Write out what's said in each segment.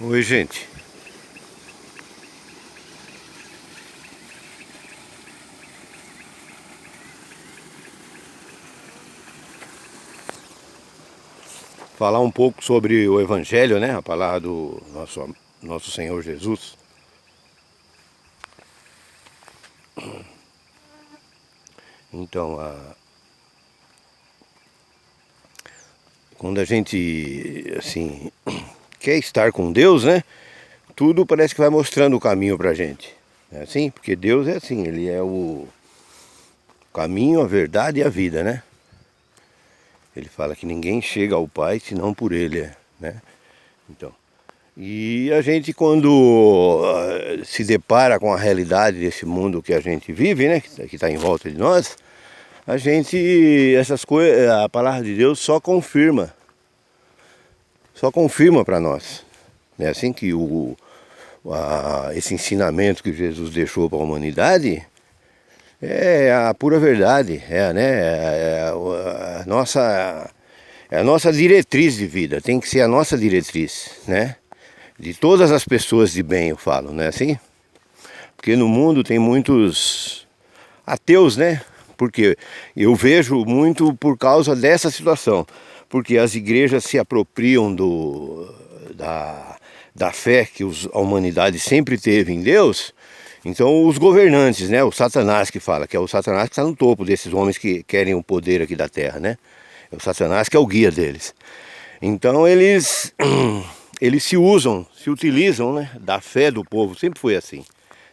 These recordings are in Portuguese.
Oi, gente. Falar um pouco sobre o Evangelho, né? A palavra do nosso Senhor Jesus. Então, quando a gente, assim, quer estar com Deus, né? Tudo parece que vai mostrando o caminho pra gente. É assim? Porque Deus é assim, Ele é o caminho, a verdade e a vida, né? Ele fala que ninguém chega ao Pai senão por Ele, né? Então, e a gente quando se depara com a realidade desse mundo que a gente vive, né? Que está em volta de nós, a gente, essas coisas, a palavra de Deus só confirma para nós. É assim que esse ensinamento que Jesus deixou para a humanidade é a pura verdade, é a nossa diretriz de vida, tem que ser a nossa diretriz, né? De todas as pessoas de bem, eu falo, não é assim? Porque no mundo tem muitos ateus, né? Porque eu vejo muito por causa dessa situação. Porque as igrejas se apropriam da fé que a humanidade sempre teve em Deus. Então os governantes, né? O Satanás que fala, que é o Satanás que está no topo desses homens que querem o poder aqui da terra, né? É o Satanás que é o guia deles. Então eles se utilizam, né, da fé do povo, sempre foi assim,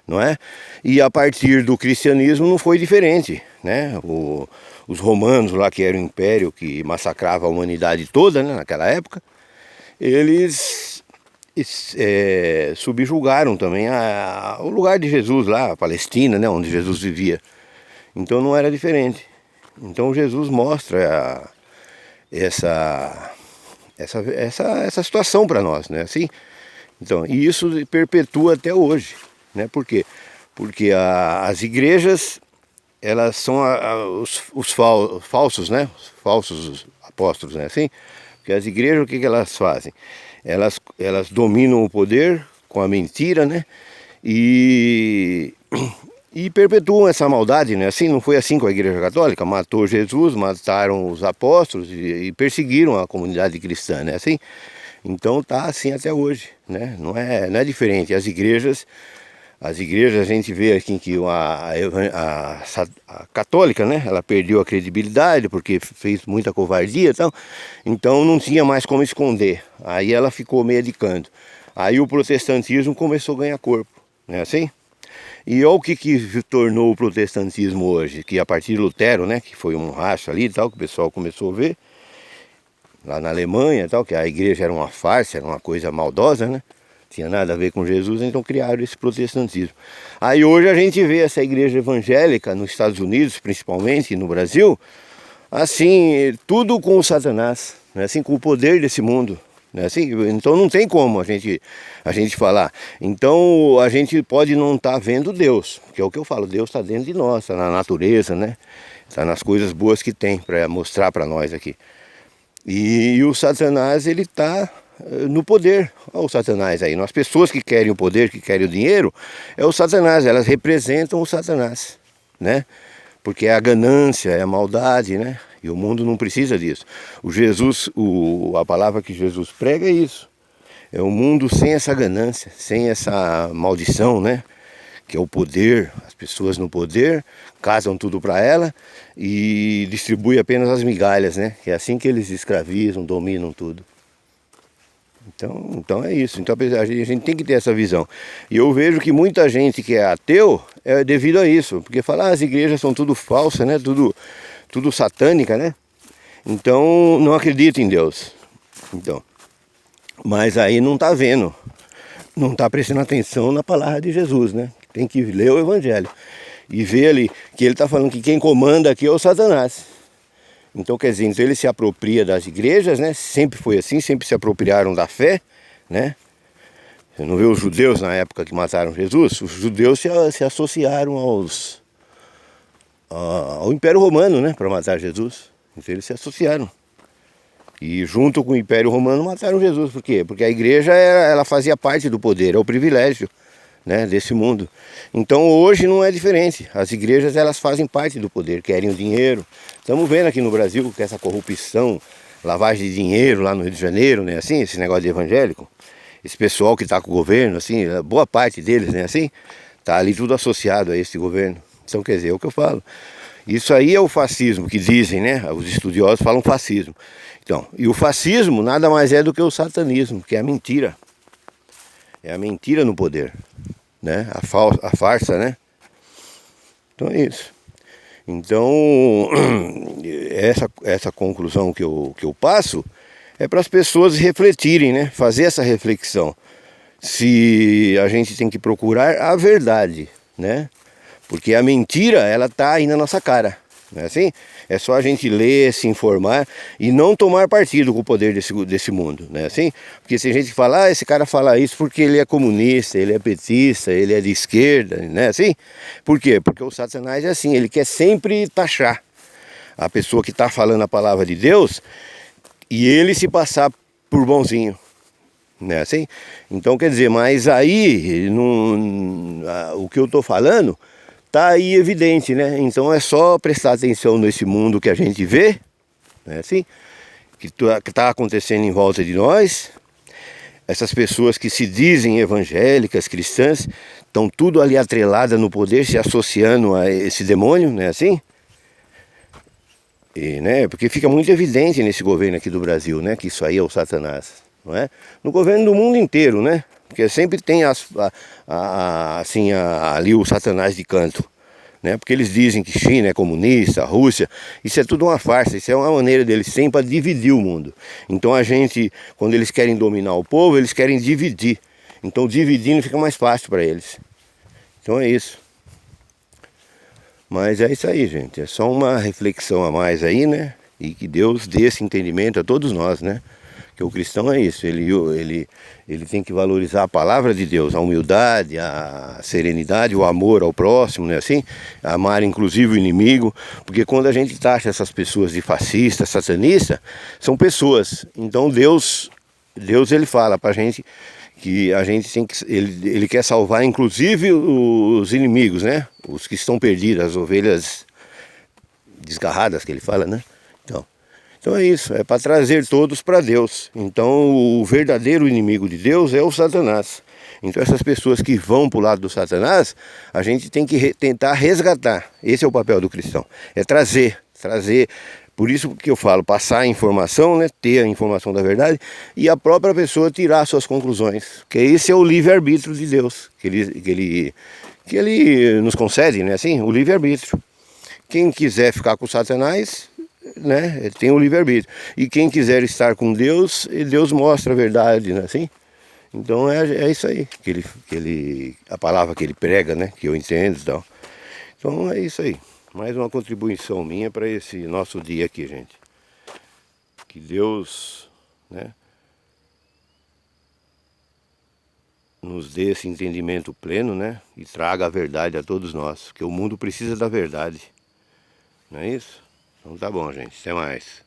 não é? E a partir do cristianismo não foi diferente, né? Os romanos lá, que era o império que massacrava a humanidade toda, né, naquela época, eles subjugaram também o lugar de Jesus lá, a Palestina, né, onde Jesus vivia. Então não era diferente. Então Jesus mostra essa essa situação para nós, né? Assim, então, e isso perpetua até hoje, né? Por quê? Porque as igrejas, elas são os falsos, né? Os falsos apóstolos, né? Assim, porque as igrejas, o que elas fazem? Elas dominam o poder com a mentira, né? E perpetuam essa maldade, né? Assim, não foi assim com a Igreja Católica? Matou Jesus, mataram os apóstolos e perseguiram a comunidade cristã, né? Assim, então tá assim até hoje, né? Não é diferente. As igrejas a gente vê aqui que a católica, né? Ela perdeu a credibilidade porque fez muita covardia e tal. Então não tinha mais como esconder. Aí ela ficou meio de canto. Aí o protestantismo começou a ganhar corpo, né? Assim. E olha o que tornou o protestantismo hoje, que a partir de Lutero, né, que foi um racho ali e tal, que o pessoal começou a ver, lá na Alemanha e tal, que a igreja era uma farsa, era uma coisa maldosa, né, tinha nada a ver com Jesus, então criaram esse protestantismo. Aí hoje a gente vê essa igreja evangélica nos Estados Unidos, principalmente, e no Brasil, assim, tudo com o Satanás, né, assim, com o poder desse mundo. Né? Assim, então não tem como a gente falar. Então a gente pode não estar vendo Deus, que é o que eu falo, Deus está dentro de nós, está na natureza, né? Está nas coisas boas que tem para mostrar para nós aqui. E o Satanás, ele está no poder. Olha o Satanás aí. As pessoas que querem o poder, que querem o dinheiro, é o Satanás, elas representam o Satanás, né? Porque é a ganância, é a maldade, né? E o mundo não precisa disso. A palavra que Jesus prega é isso. É um mundo sem essa ganância, sem essa maldição, né? Que é o poder, as pessoas no poder, casam tudo para ela e distribuem apenas as migalhas, né? É assim que eles escravizam, dominam tudo. Então é isso. Então a gente tem que ter essa visão. E eu vejo que muita gente que é ateu é devido a isso. Porque fala, as igrejas são tudo falsas, né? Tudo satânica, né? Então não acredita em Deus. Então, mas aí não está vendo, não está prestando atenção na palavra de Jesus, né? Tem que ler o Evangelho e ver ali que ele está falando que quem comanda aqui é o Satanás. Então quer dizer, então ele se apropria das igrejas, né? Sempre foi assim, sempre se apropriaram da fé, né? Você não vê os judeus na época que mataram Jesus? Os judeus se associaram ao Império Romano, né? Para matar Jesus. Então eles se associaram. E junto com o Império Romano mataram Jesus. Por quê? Porque a igreja ela fazia parte do poder, é o privilégio, né, desse mundo. Então hoje não é diferente. As igrejas elas fazem parte do poder, querem o dinheiro. Estamos vendo aqui no Brasil que essa corrupção, lavagem de dinheiro lá no Rio de Janeiro, né, assim, esse negócio de evangélico. Esse pessoal que está com o governo, assim, boa parte deles, né, assim, está ali tudo associado a esse governo. Então, quer dizer, é o que eu falo. Isso aí é o fascismo que dizem, né? Os estudiosos falam fascismo. Então, e o fascismo nada mais é do que o satanismo, que é a mentira. É a mentira no poder, né? A farsa, né? Então é isso. Então, essa conclusão que eu passo é para as pessoas refletirem, né? Fazer essa reflexão. Se a gente tem que procurar a verdade, né? Porque a mentira, ela tá aí na nossa cara, não é assim? É só a gente ler, se informar e não tomar partido com o poder desse mundo, não é assim? Porque se a gente falar, esse cara fala isso porque ele é comunista, ele é petista, ele é de esquerda, não é assim? Por quê? Porque o Satanás é assim, ele quer sempre taxar a pessoa que está falando a palavra de Deus e ele se passar por bonzinho. Não é assim? Então quer dizer, mas aí o que eu estou falando tá aí evidente, né? Então é só prestar atenção nesse mundo que a gente vê, né? Assim, que está acontecendo em volta de nós. Essas pessoas que se dizem evangélicas, cristãs, estão tudo ali atreladas no poder, se associando a esse demônio, né? Assim, e, né? Porque fica muito evidente nesse governo aqui do Brasil, né? Que isso aí é o Satanás, não é? No governo do mundo inteiro, né? Porque sempre tem ali o Satanás de canto, né? Porque eles dizem que China é comunista, a Rússia, isso é tudo uma farsa, isso é uma maneira deles sempre para dividir o mundo. Então a gente, quando eles querem dominar o povo, eles querem dividir. Então dividindo fica mais fácil para eles. Então é isso. Mas é isso aí, gente. É só uma reflexão a mais aí, né? E que Deus dê esse entendimento a todos nós, né? Que o cristão é isso, ele tem que valorizar a palavra de Deus, a humildade, a serenidade, o amor ao próximo, né, assim? Amar inclusive o inimigo, porque quando a gente taxa essas pessoas de fascista, satanista, são pessoas. Então Deus ele fala pra gente que a gente tem que, ele quer salvar inclusive os inimigos, né? Os que estão perdidos, as ovelhas desgarradas que ele fala, né? Então é isso, é para trazer todos para Deus. Então o verdadeiro inimigo de Deus é o Satanás. Então essas pessoas que vão para o lado do Satanás, a gente tem que tentar resgatar. Esse é o papel do cristão, é trazer. Por isso que eu falo, passar a informação, né, ter a informação da verdade e a própria pessoa tirar suas conclusões. Porque esse é o livre-arbítrio de Deus, que ele nos concede, né, assim, o livre-arbítrio. Quem quiser ficar com o Satanás, né, tem o livre-arbítrio. E quem quiser estar com Deus, Deus mostra a verdade, né, assim? Então é isso aí, a palavra que ele prega, né, que eu entendo e tal. Então é isso aí. Mais uma contribuição minha para esse nosso dia aqui, gente. Que Deus, né, nos dê esse entendimento pleno, né, e traga a verdade a todos nós, porque o mundo precisa da verdade. Não é isso? Então tá bom, gente. Até mais.